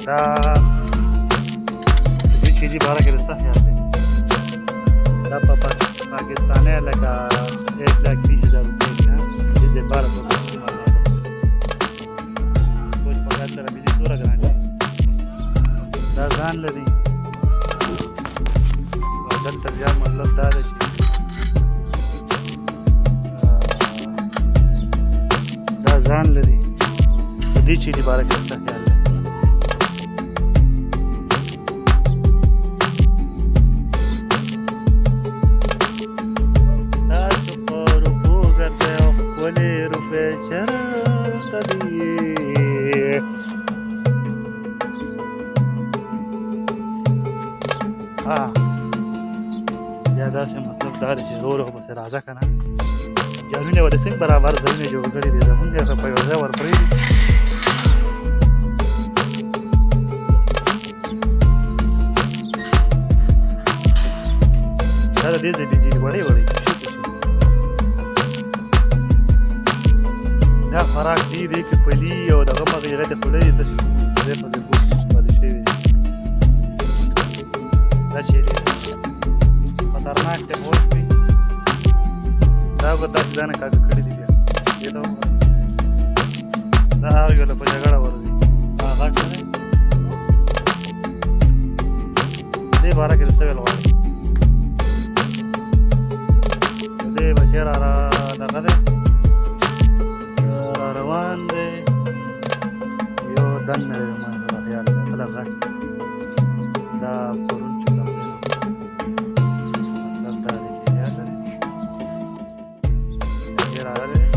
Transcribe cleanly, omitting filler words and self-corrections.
دا دې چې دې باره کې د څه خیال دی دا په پاکستاني لکه 1,20,000 روپۍ دي دې د باره په کوچ په ګاډ سره ملي څومره ګران دي دا ځان لري او دلته بیا مطلب دا دی چې دا ځان لري په دې چې دې باره کې د څه خیال دی یا داسې مطلب دا دی چې ورو ورو پسې راځه که نه جالونه ولې څنګه برابر ځایونه جوړ کړي دي زمونږ یې په یو ځای ورپرېږدي دا د دې ځای ډیزې وړې وړې دا خوراک دی کې پلي او دغه مغې هغې ته خوله یې تشې ځای په ځای بوس بوس پاتې شوي دي دا چیرې خطرناک دی بوس وي دا به داسې ځانه کاږه کړي دي بیا دې ته وګوره دا هغه یو له په جګړه ورځي هغه غټ دی دې باره کې د څه ویل غواړې دې بچی را دغه دی روان دی یو دننه دی زما په خیال دی بله غټ دا پرون چې کوم دی مطلب دا دی چې یاد لري چې راغلی دی